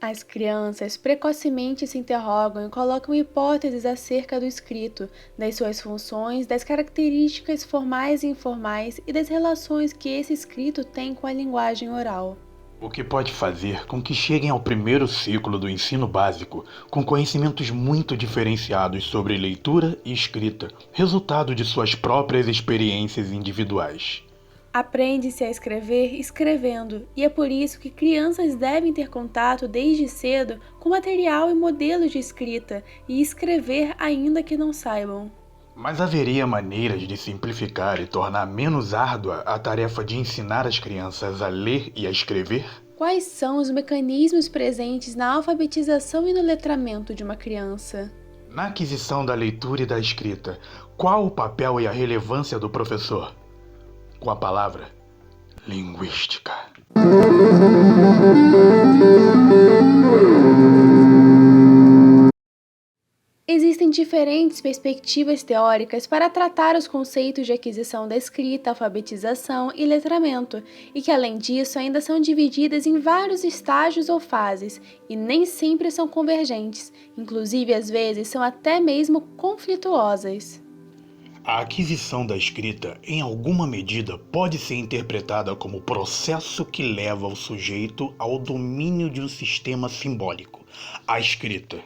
As crianças precocemente se interrogam e colocam hipóteses acerca do escrito, das suas funções, das características formais e informais e das relações que esse escrito tem com a linguagem oral. O que pode fazer com que cheguem ao primeiro ciclo do ensino básico com conhecimentos muito diferenciados sobre leitura e escrita, resultado de suas próprias experiências individuais. Aprende-se a escrever escrevendo, e é por isso que crianças devem ter contato desde cedo com material e modelos de escrita e escrever ainda que não saibam. Mas haveria maneiras de simplificar e tornar menos árdua a tarefa de ensinar as crianças a ler e a escrever? Quais são os mecanismos presentes na alfabetização e no letramento de uma criança? Na aquisição da leitura e da escrita, qual o papel e a relevância do professor? Com a palavra linguística. Existem diferentes perspectivas teóricas para tratar os conceitos de aquisição da escrita, alfabetização e letramento, e que, além disso, ainda são divididas em vários estágios ou fases, e nem sempre são convergentes, inclusive às vezes são até mesmo conflituosas. A aquisição da escrita, em alguma medida, pode ser interpretada como o processo que leva o sujeito ao domínio de um sistema simbólico, a escrita.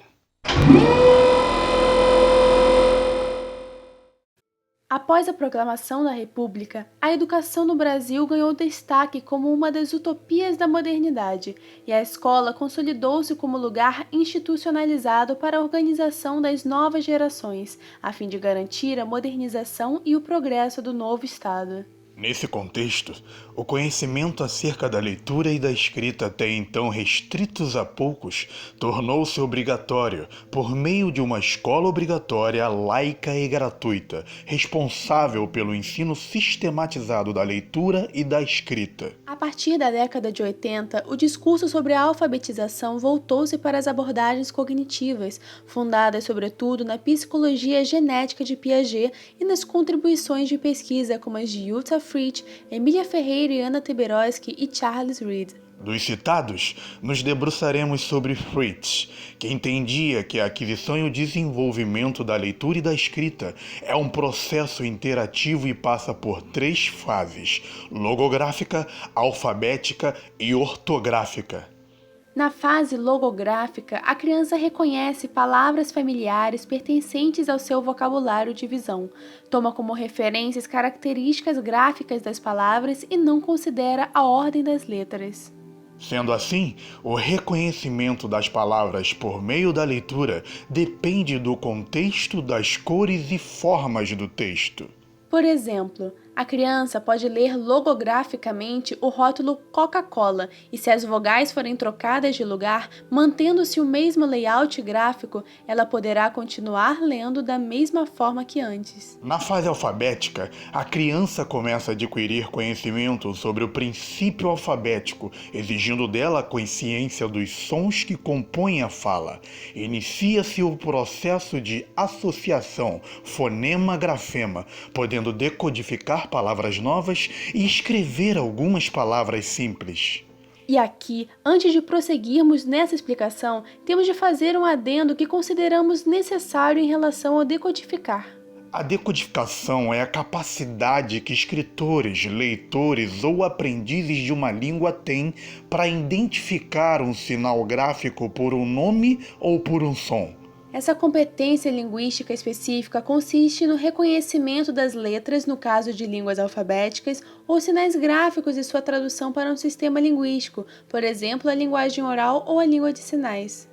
Após a proclamação da República, a educação no Brasil ganhou destaque como uma das utopias da modernidade, e a escola consolidou-se como lugar institucionalizado para a organização das novas gerações, a fim de garantir a modernização e o progresso do novo Estado. Nesse contexto, o conhecimento acerca da leitura e da escrita até então restritos a poucos tornou-se obrigatório por meio de uma escola obrigatória laica e gratuita, responsável pelo ensino sistematizado da leitura e da escrita. A partir da década de 80, o discurso sobre a alfabetização voltou-se para as abordagens cognitivas, fundadas sobretudo na psicologia genética de Piaget e nas contribuições de pesquisa como as de Jutta Fritz, Emília Ferreira e Anna Teberoski e Charles Reed. Dos citados, nos debruçaremos sobre Fritz, que entendia que a aquisição e o desenvolvimento da leitura e da escrita é um processo interativo e passa por 3 fases: logográfica, alfabética e ortográfica. Na fase logográfica, a criança reconhece palavras familiares pertencentes ao seu vocabulário de visão, toma como referências características gráficas das palavras e não considera a ordem das letras. Sendo assim, o reconhecimento das palavras por meio da leitura depende do contexto, das cores e formas do texto. Por exemplo, a criança pode ler logograficamente o rótulo Coca-Cola e, se as vogais forem trocadas de lugar, mantendo-se o mesmo layout gráfico, ela poderá continuar lendo da mesma forma que antes. Na fase alfabética, a criança começa a adquirir conhecimento sobre o princípio alfabético, exigindo dela a consciência dos sons que compõem a fala. Inicia-se o processo de associação fonema-grafema, podendo decodificar palavras novas e escrever algumas palavras simples. E aqui, antes de prosseguirmos nessa explicação, temos de fazer um adendo que consideramos necessário em relação ao decodificar. A decodificação é a capacidade que escritores, leitores ou aprendizes de uma língua têm para identificar um sinal gráfico por um nome ou por um som. Essa competência linguística específica consiste no reconhecimento das letras, no caso de línguas alfabéticas, ou sinais gráficos e sua tradução para um sistema linguístico, por exemplo, a linguagem oral ou a língua de sinais.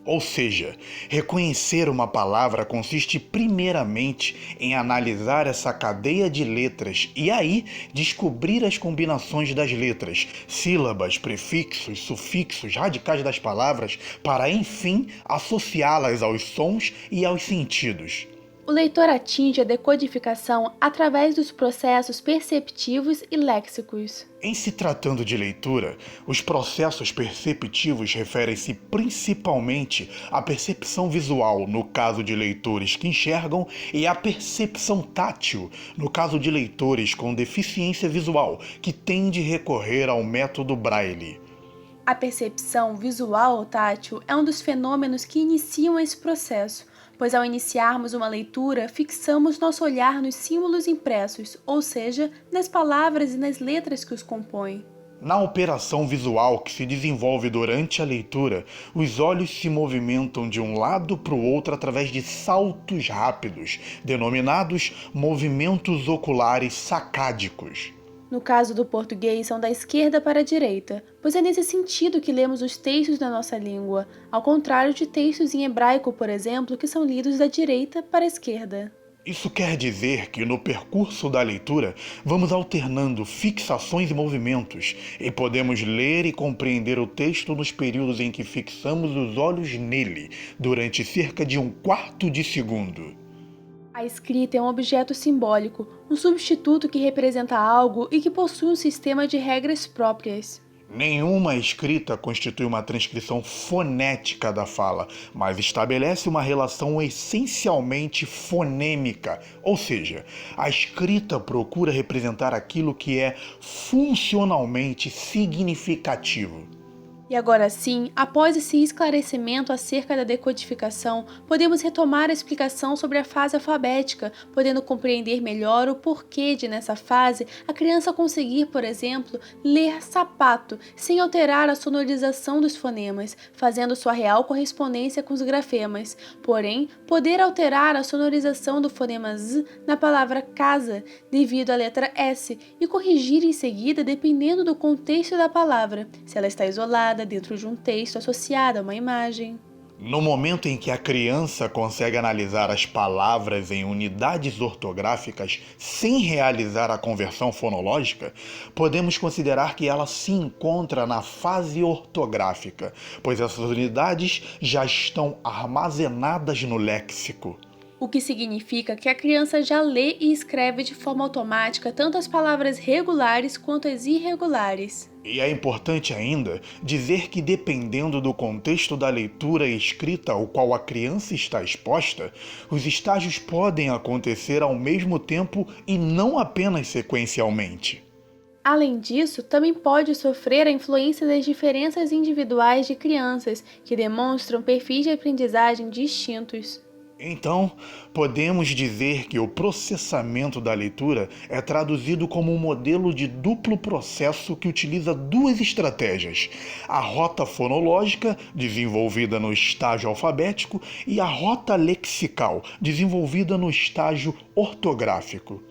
Ou seja, reconhecer uma palavra consiste primeiramente em analisar essa cadeia de letras e aí descobrir as combinações das letras, sílabas, prefixos, sufixos, radicais das palavras, para enfim associá-las aos sons e aos sentidos. O leitor atinge a decodificação através dos processos perceptivos e léxicos. Em se tratando de leitura, os processos perceptivos referem-se principalmente à percepção visual, no caso de leitores que enxergam, e à percepção tátil, no caso de leitores com deficiência visual, que têm de recorrer ao método Braille. A percepção visual ou tátil é um dos fenômenos que iniciam esse processo, pois ao iniciarmos uma leitura, fixamos nosso olhar nos símbolos impressos, ou seja, nas palavras e nas letras que os compõem. Na operação visual que se desenvolve durante a leitura, os olhos se movimentam de um lado para o outro através de saltos rápidos, denominados movimentos oculares sacádicos. No caso do português, são da esquerda para a direita, pois é nesse sentido que lemos os textos da nossa língua, ao contrário de textos em hebraico, por exemplo, que são lidos da direita para a esquerda. Isso quer dizer que no percurso da leitura vamos alternando fixações e movimentos e podemos ler e compreender o texto nos períodos em que fixamos os olhos nele, durante cerca de um quarto de segundo. A escrita é um objeto simbólico, um substituto que representa algo e que possui um sistema de regras próprias. Nenhuma escrita constitui uma transcrição fonética da fala, mas estabelece uma relação essencialmente fonêmica, ou seja, a escrita procura representar aquilo que é funcionalmente significativo. E agora sim, após esse esclarecimento acerca da decodificação, podemos retomar a explicação sobre a fase alfabética, podendo compreender melhor o porquê de, nessa fase, a criança conseguir, por exemplo, ler sapato, sem alterar a sonorização dos fonemas, fazendo sua real correspondência com os grafemas, porém, poder alterar a sonorização do fonema Z na palavra casa, devido à letra S, e corrigir em seguida dependendo do contexto da palavra, se ela está isolada, dentro de um texto associado a uma imagem. No momento em que a criança consegue analisar as palavras em unidades ortográficas sem realizar a conversão fonológica, podemos considerar que ela se encontra na fase ortográfica, pois essas unidades já estão armazenadas no léxico. O que significa que a criança já lê e escreve de forma automática tanto as palavras regulares quanto as irregulares. E é importante ainda dizer que, dependendo do contexto da leitura e escrita ao qual a criança está exposta, os estágios podem acontecer ao mesmo tempo e não apenas sequencialmente. Além disso, também pode sofrer a influência das diferenças individuais de crianças, que demonstram perfis de aprendizagem distintos. Então, podemos dizer que o processamento da leitura é traduzido como um modelo de duplo processo que utiliza duas estratégias: a rota fonológica, desenvolvida no estágio alfabético, e a rota lexical, desenvolvida no estágio ortográfico.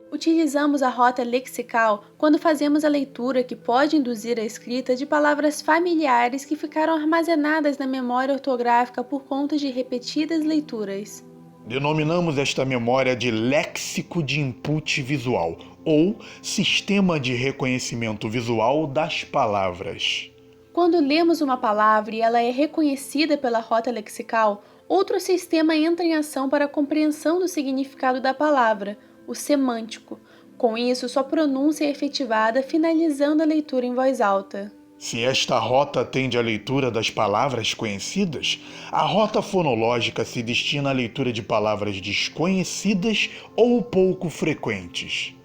Utilizamos a rota lexical quando fazemos a leitura que pode induzir a escrita de palavras familiares que ficaram armazenadas na memória ortográfica por conta de repetidas leituras. Denominamos esta memória de léxico de input visual, ou sistema de reconhecimento visual das palavras. Quando lemos uma palavra e ela é reconhecida pela rota lexical, outro sistema entra em ação para a compreensão do significado da palavra, o semântico. Com isso, sua pronúncia é efetivada, finalizando a leitura em voz alta. Se esta rota atende à leitura das palavras conhecidas, a rota fonológica se destina à leitura de palavras desconhecidas ou pouco frequentes.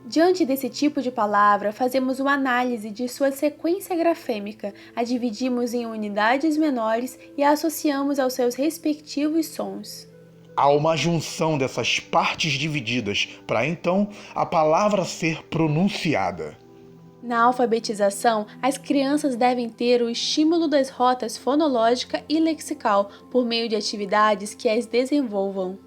Diante desse tipo de palavra, fazemos uma análise de sua sequência grafêmica, a dividimos em unidades menores e a associamos aos seus respectivos sons. Há uma junção dessas partes divididas para então a palavra ser pronunciada. Na alfabetização, as crianças devem ter o estímulo das rotas fonológica e lexical por meio de atividades que as desenvolvam.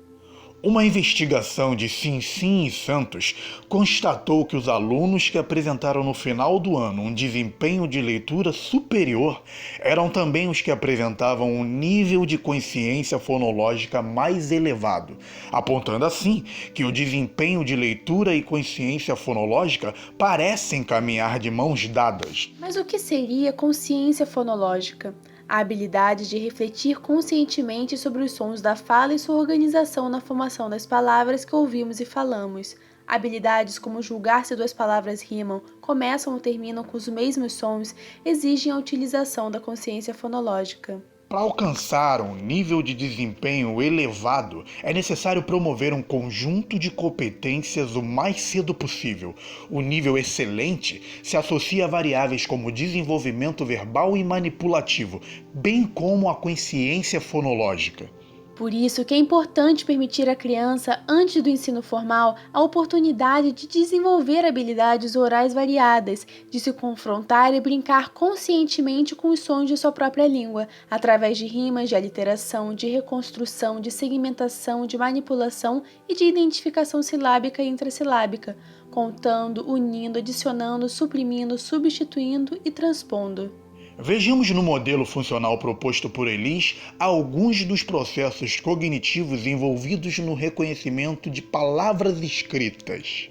Uma investigação de Sinsim e Santos constatou que os alunos que apresentaram no final do ano um desempenho de leitura superior eram também os que apresentavam um nível de consciência fonológica mais elevado, apontando assim que o desempenho de leitura e consciência fonológica parecem caminhar de mãos dadas. Mas o que seria consciência fonológica? A habilidade de refletir conscientemente sobre os sons da fala e sua organização na formação das palavras que ouvimos e falamos. Habilidades como julgar se duas palavras rimam, começam ou terminam com os mesmos sons, exigem a utilização da consciência fonológica. Para alcançar um nível de desempenho elevado, é necessário promover um conjunto de competências o mais cedo possível. O nível excelente se associa a variáveis como desenvolvimento verbal e manipulativo, bem como a consciência fonológica. Por isso que é importante permitir à criança, antes do ensino formal, a oportunidade de desenvolver habilidades orais variadas, de se confrontar e brincar conscientemente com os sons de sua própria língua, através de rimas, de aliteração, de reconstrução, de segmentação, de manipulação e de identificação silábica e intrassilábica, contando, unindo, adicionando, suprimindo, substituindo e transpondo. Vejamos no modelo funcional proposto por Elis alguns dos processos cognitivos envolvidos no reconhecimento de palavras escritas.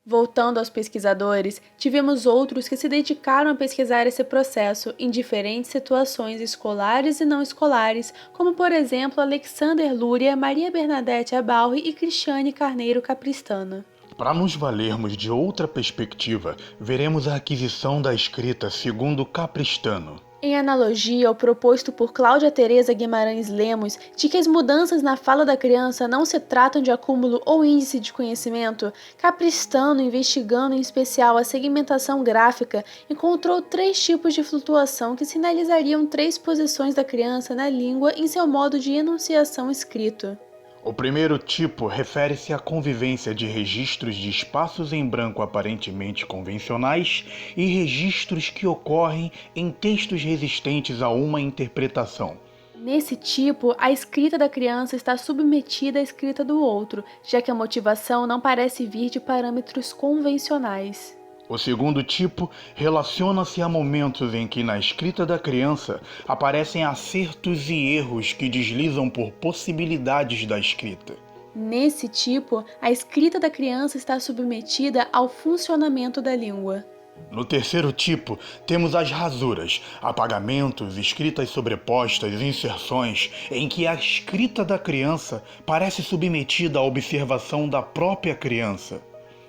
Voltando aos pesquisadores, tivemos outros que se dedicaram a pesquisar esse processo em diferentes situações escolares e não escolares, como por exemplo Alexander Luria, Maria Bernadette Abalri e Cristiane Carneiro Capristano. Para nos valermos de outra perspectiva, veremos a aquisição da escrita segundo Capristano. Em analogia ao proposto por Cláudia Teresa Guimarães Lemos de que as mudanças na fala da criança não se tratam de acúmulo ou índice de conhecimento, Capristano, investigando em especial a segmentação gráfica, encontrou 3 tipos de flutuação que sinalizariam 3 posições da criança na língua em seu modo de enunciação escrito. O primeiro tipo refere-se à convivência de registros de espaços em branco aparentemente convencionais e registros que ocorrem em textos resistentes a uma interpretação. Nesse tipo, a escrita da criança está submetida à escrita do outro, já que a motivação não parece vir de parâmetros convencionais. O segundo tipo relaciona-se a momentos em que na escrita da criança aparecem acertos e erros que deslizam por possibilidades da escrita. Nesse tipo, a escrita da criança está submetida ao funcionamento da língua. No terceiro tipo, temos as rasuras, apagamentos, escritas sobrepostas, inserções, em que a escrita da criança parece submetida à observação da própria criança.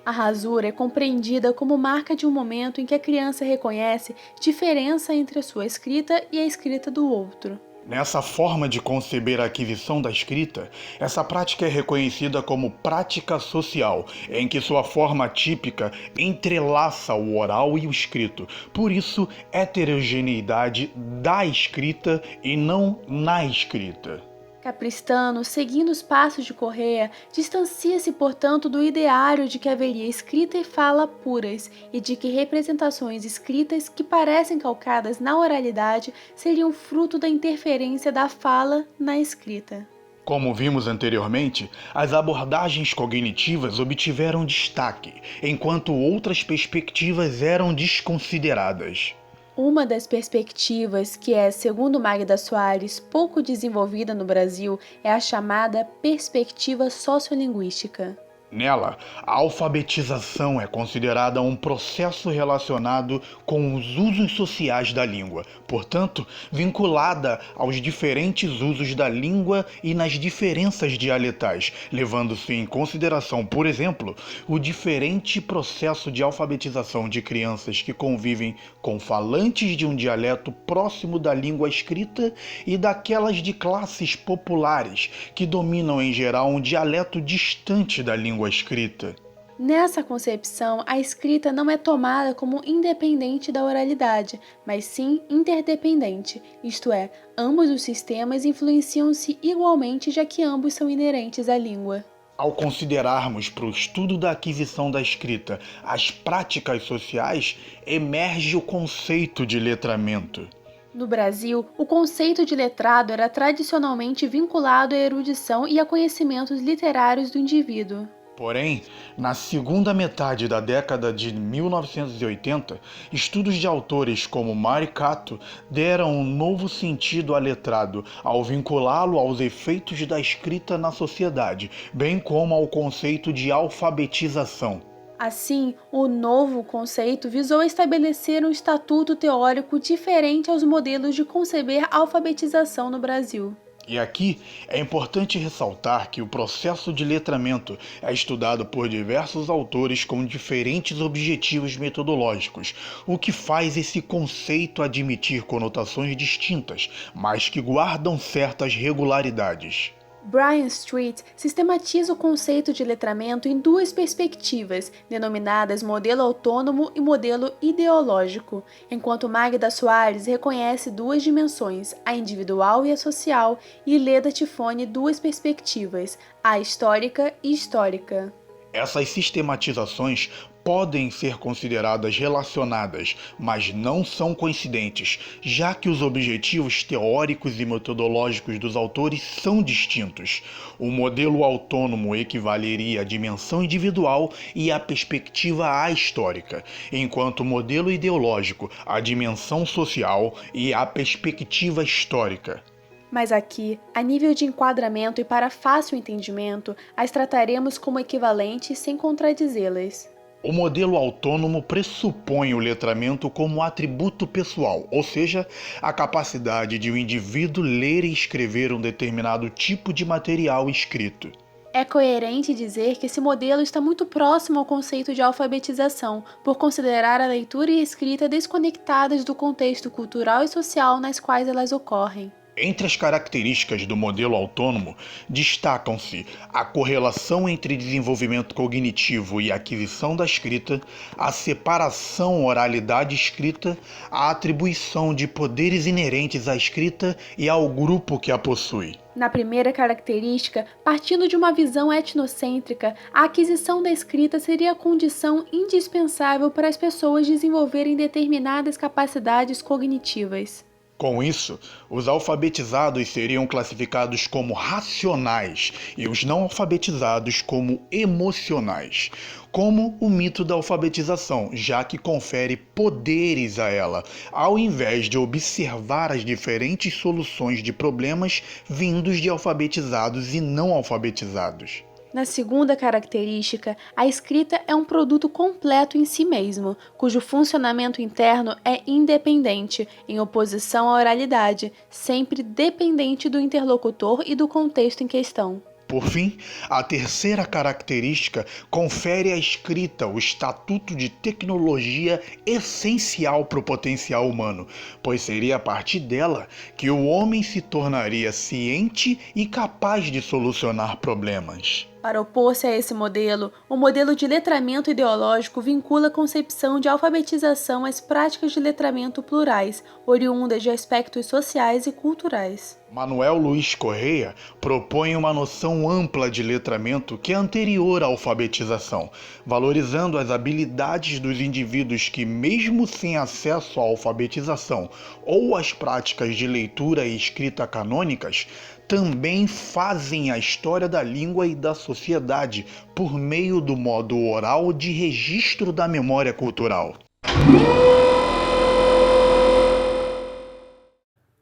A rasura é compreendida como marca de um momento em que a criança reconhece diferença entre a sua escrita e a escrita do outro. Nessa forma de conceber a aquisição da escrita, essa prática é reconhecida como prática social, em que sua forma típica entrelaça o oral e o escrito. Por isso, heterogeneidade da escrita e não na escrita. Capristano, seguindo os passos de Correia, distancia-se, portanto, do ideário de que haveria escrita e fala puras e de que representações escritas que parecem calcadas na oralidade seriam fruto da interferência da fala na escrita. Como vimos anteriormente, as abordagens cognitivas obtiveram destaque, enquanto outras perspectivas eram desconsideradas. Uma das perspectivas que é, segundo Magda Soares, pouco desenvolvida no Brasil é a chamada perspectiva sociolinguística. Nela, a alfabetização é considerada um processo relacionado com os usos sociais da língua, portanto, vinculada aos diferentes usos da língua e nas diferenças dialetais, levando-se em consideração, por exemplo, o diferente processo de alfabetização de crianças que convivem com falantes de um dialeto próximo da língua escrita e daquelas de classes populares que dominam em geral um dialeto distante da língua escrita. Nessa concepção, a escrita não é tomada como independente da oralidade, mas sim interdependente, isto é, ambos os sistemas influenciam-se igualmente, já que ambos são inerentes à língua. Ao considerarmos para o estudo da aquisição da escrita as práticas sociais, emerge o conceito de letramento. No Brasil, o conceito de letrado era tradicionalmente vinculado à erudição e a conhecimentos literários do indivíduo. Porém, na segunda metade da década de 1980, estudos de autores como Mari Cato deram um novo sentido ao letrado, ao vinculá-lo aos efeitos da escrita na sociedade, bem como ao conceito de alfabetização. Assim, o novo conceito visou estabelecer um estatuto teórico diferente aos modelos de conceber a alfabetização no Brasil. E aqui é importante ressaltar que o processo de letramento é estudado por diversos autores com diferentes objetivos metodológicos, o que faz esse conceito admitir conotações distintas, mas que guardam certas regularidades. Brian Street sistematiza o conceito de letramento em duas perspectivas, denominadas modelo autônomo e modelo ideológico, enquanto Magda Soares reconhece duas dimensões, a individual e a social, e Leda Tifone duas perspectivas, a histórica e histórica. Essas sistematizações podem ser consideradas relacionadas, mas não são coincidentes, já que os objetivos teóricos e metodológicos dos autores são distintos. O modelo autônomo equivaleria à dimensão individual e à perspectiva ahistórica, enquanto o modelo ideológico à dimensão social e à perspectiva histórica. Mas aqui, a nível de enquadramento e para fácil entendimento, as trataremos como equivalentes sem contradizê-las. O modelo autônomo pressupõe o letramento como atributo pessoal, ou seja, a capacidade de o indivíduo ler e escrever um determinado tipo de material escrito. É coerente dizer que esse modelo está muito próximo ao conceito de alfabetização, por considerar a leitura e a escrita desconectadas do contexto cultural e social nas quais elas ocorrem. Entre as características do modelo autônomo, destacam-se a correlação entre desenvolvimento cognitivo e aquisição da escrita, a separação oralidade-escrita, a atribuição de poderes inerentes à escrita e ao grupo que a possui. Na primeira característica, partindo de uma visão etnocêntrica, a aquisição da escrita seria a condição indispensável para as pessoas desenvolverem determinadas capacidades cognitivas. Com isso, os alfabetizados seriam classificados como racionais e os não alfabetizados como emocionais, como o mito da alfabetização, já que confere poderes a ela, ao invés de observar as diferentes soluções de problemas vindos de alfabetizados e não alfabetizados. Na segunda característica, a escrita é um produto completo em si mesmo, cujo funcionamento interno é independente, em oposição à oralidade, sempre dependente do interlocutor e do contexto em questão. Por fim, a terceira característica confere à escrita o estatuto de tecnologia essencial para o potencial humano, pois seria a partir dela que o homem se tornaria ciente e capaz de solucionar problemas. Para opor-se a esse modelo, o modelo de letramento ideológico vincula a concepção de alfabetização às práticas de letramento plurais, oriundas de aspectos sociais e culturais. Manuel Luiz Correia propõe uma noção ampla de letramento que é anterior à alfabetização, valorizando as habilidades dos indivíduos que, mesmo sem acesso à alfabetização ou às práticas de leitura e escrita canônicas, também fazem a história da língua e da sociedade por meio do modo oral de registro da memória cultural.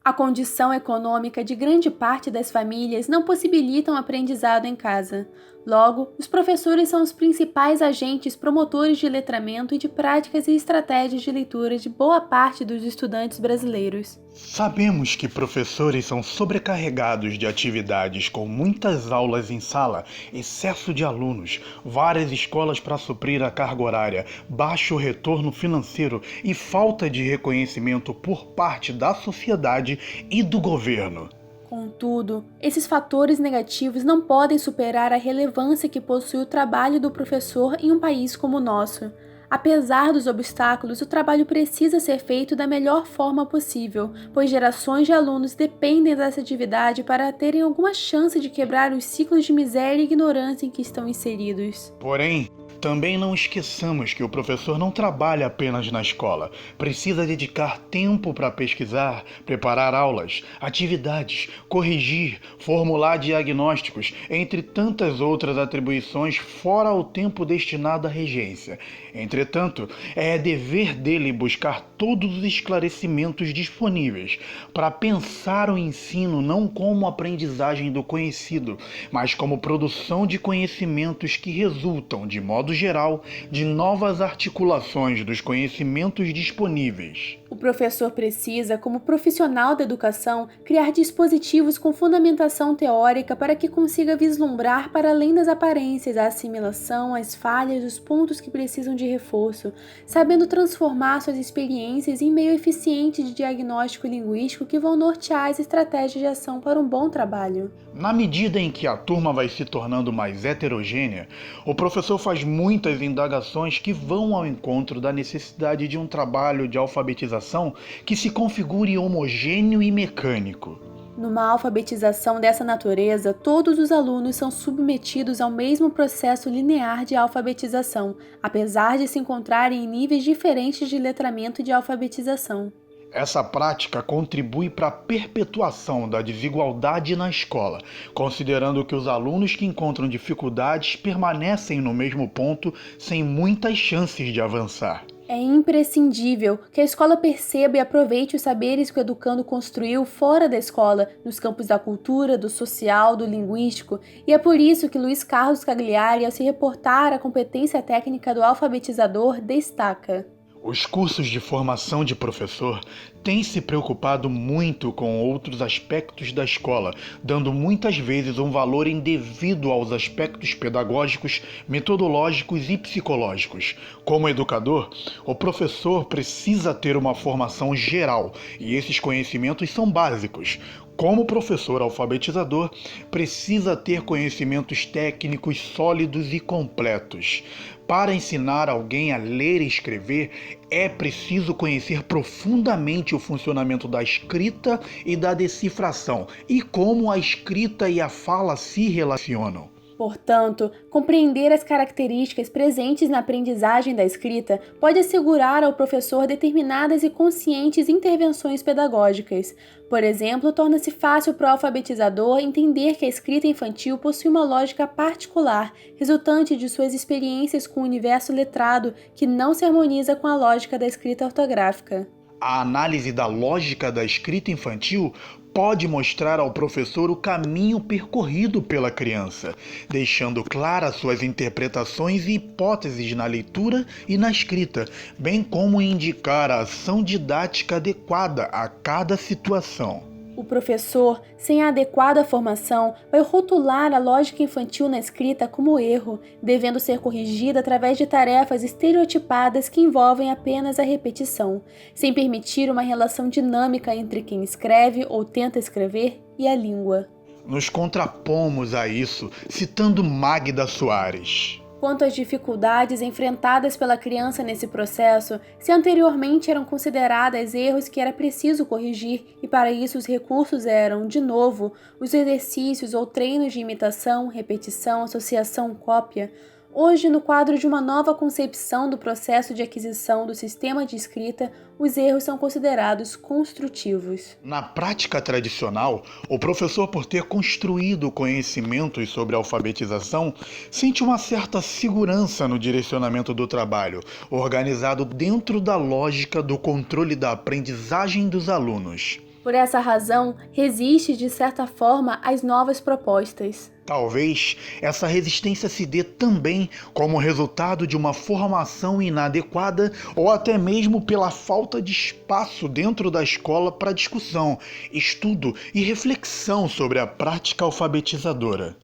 A condição econômica de grande parte das famílias não possibilita um aprendizado em casa. Logo, os professores são os principais agentes promotores de letramento e de práticas e estratégias de leitura de boa parte dos estudantes brasileiros. Sabemos que professores são sobrecarregados de atividades com muitas aulas em sala, excesso de alunos, várias escolas para suprir a carga horária, baixo retorno financeiro e falta de reconhecimento por parte da sociedade e do governo. Contudo, esses fatores negativos não podem superar a relevância que possui o trabalho do professor em um país como o nosso. Apesar dos obstáculos, o trabalho precisa ser feito da melhor forma possível, pois gerações de alunos dependem dessa atividade para terem alguma chance de quebrar os ciclos de miséria e ignorância em que estão inseridos. Porém, também não esqueçamos que o professor não trabalha apenas na escola. Precisa dedicar tempo para pesquisar, preparar aulas, atividades, corrigir, formular diagnósticos, entre tantas outras atribuições fora o tempo destinado à regência. Entretanto, é dever dele buscar todos os esclarecimentos disponíveis para pensar o ensino não como aprendizagem do conhecido, mas como produção de conhecimentos que resultam, de modo geral, de novas articulações dos conhecimentos disponíveis. O professor precisa, como profissional da educação, criar dispositivos com fundamentação teórica para que consiga vislumbrar para além das aparências a assimilação, as falhas, os pontos que precisam de reforço, sabendo transformar suas experiências em meio eficiente de diagnóstico linguístico que vão nortear as estratégias de ação para um bom trabalho. Na medida em que a turma vai se tornando mais heterogênea, o professor faz muitas indagações que vão ao encontro da necessidade de um trabalho de alfabetização que se configure homogêneo e mecânico. Numa alfabetização dessa natureza, todos os alunos são submetidos ao mesmo processo linear de alfabetização, apesar de se encontrarem em níveis diferentes de letramento e de alfabetização. Essa prática contribui para a perpetuação da desigualdade na escola, considerando que os alunos que encontram dificuldades permanecem no mesmo ponto sem muitas chances de avançar. É imprescindível que a escola perceba e aproveite os saberes que o educando construiu fora da escola, nos campos da cultura, do social, do linguístico, e é por isso que Luiz Carlos Cagliari, ao se reportar à competência técnica do alfabetizador, destaca: Os cursos de formação de professor têm se preocupado muito com outros aspectos da escola, dando muitas vezes um valor indevido aos aspectos pedagógicos, metodológicos e psicológicos. Como educador, o professor precisa ter uma formação geral, e esses conhecimentos são básicos. Como professor alfabetizador, precisa ter conhecimentos técnicos sólidos e completos. Para ensinar alguém a ler e escrever, é preciso conhecer profundamente o funcionamento da escrita e da decifração e como a escrita e a fala se relacionam. Portanto, compreender as características presentes na aprendizagem da escrita pode assegurar ao professor determinadas e conscientes intervenções pedagógicas. Por exemplo, torna-se fácil para o alfabetizador entender que a escrita infantil possui uma lógica particular, resultante de suas experiências com o universo letrado, que não se harmoniza com a lógica da escrita ortográfica. A análise da lógica da escrita infantil pode mostrar ao professor o caminho percorrido pela criança, deixando claras suas interpretações e hipóteses na leitura e na escrita, bem como indicar a ação didática adequada a cada situação. O professor, sem a adequada formação, vai rotular a lógica infantil na escrita como erro, devendo ser corrigida através de tarefas estereotipadas que envolvem apenas a repetição, sem permitir uma relação dinâmica entre quem escreve ou tenta escrever e a língua. Nos contrapomos a isso, citando Magda Soares. Quanto às dificuldades enfrentadas pela criança nesse processo, se anteriormente eram consideradas erros que era preciso corrigir e para isso os recursos eram, de novo, os exercícios ou treinos de imitação, repetição, associação, cópia, hoje, no quadro de uma nova concepção do processo de aquisição do sistema de escrita, os erros são considerados construtivos. Na prática tradicional, o professor, por ter construído conhecimentos sobre alfabetização, sente uma certa segurança no direcionamento do trabalho, organizado dentro da lógica do controle da aprendizagem dos alunos. Por essa razão, resiste, de certa forma, às novas propostas. Talvez essa resistência se dê também como resultado de uma formação inadequada ou até mesmo pela falta de espaço dentro da escola para discussão, estudo e reflexão sobre a prática alfabetizadora.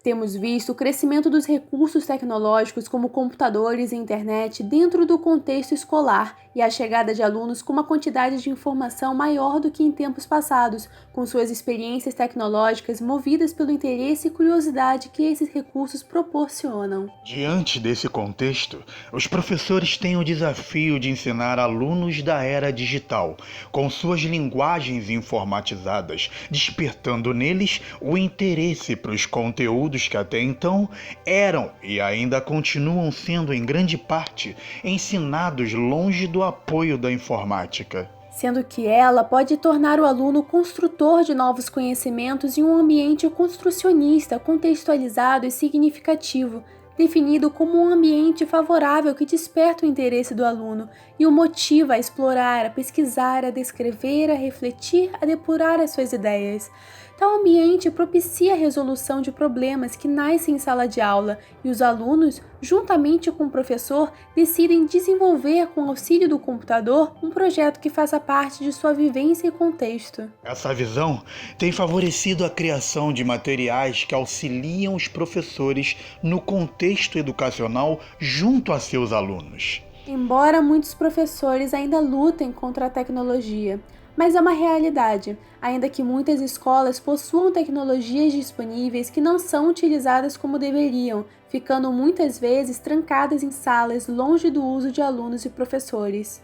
Temos visto o crescimento dos recursos tecnológicos como computadores e internet dentro do contexto escolar e a chegada de alunos com uma quantidade de informação maior do que em tempos passados, com suas experiências tecnológicas movidas pelo interesse e curiosidade que esses recursos proporcionam. Diante desse contexto, os professores têm o desafio de ensinar alunos da era digital, com suas linguagens informatizadas, despertando neles o interesse para os conteúdos que até então eram e ainda continuam sendo em grande parte ensinados longe do apoio da informática. Sendo que ela pode tornar o aluno construtor de novos conhecimentos em um ambiente construcionista, contextualizado e significativo, definido como um ambiente favorável que desperta o interesse do aluno e o motiva a explorar, a pesquisar, a descrever, a refletir, a depurar as suas ideias. Tal ambiente propicia a resolução de problemas que nascem em sala de aula e os alunos, juntamente com o professor, decidem desenvolver, com auxílio do computador, um projeto que faça parte de sua vivência e contexto. Essa visão tem favorecido a criação de materiais que auxiliam os professores no contexto educacional junto a seus alunos. Embora muitos professores ainda lutem contra a tecnologia, mas é uma realidade, ainda que muitas escolas possuam tecnologias disponíveis que não são utilizadas como deveriam, ficando muitas vezes trancadas em salas longe do uso de alunos e professores.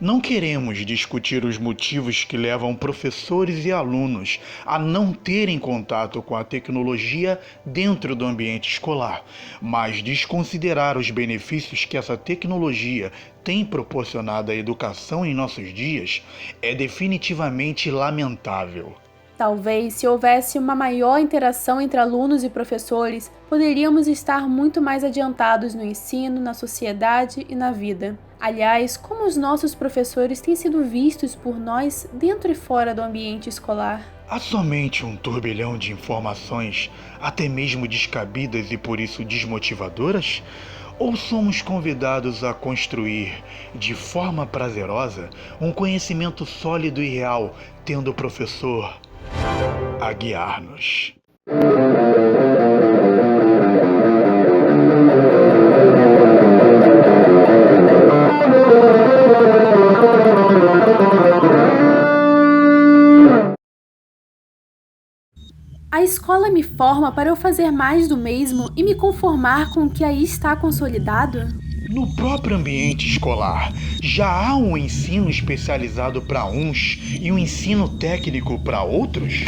Não queremos discutir os motivos que levam professores e alunos a não terem contato com a tecnologia dentro do ambiente escolar, mas desconsiderar os benefícios que essa tecnologia tem proporcionado à educação em nossos dias é definitivamente lamentável. Talvez, se houvesse uma maior interação entre alunos e professores, poderíamos estar muito mais adiantados no ensino, na sociedade e na vida. Aliás, como os nossos professores têm sido vistos por nós dentro e fora do ambiente escolar? Há somente um turbilhão de informações, até mesmo descabidas e por isso desmotivadoras? Ou somos convidados a construir, de forma prazerosa, um conhecimento sólido e real, tendo o professor a guiar-nos? A escola me forma para eu fazer mais do mesmo e me conformar com o que aí está consolidado? No próprio ambiente escolar, já há um ensino especializado para uns e um ensino técnico para outros?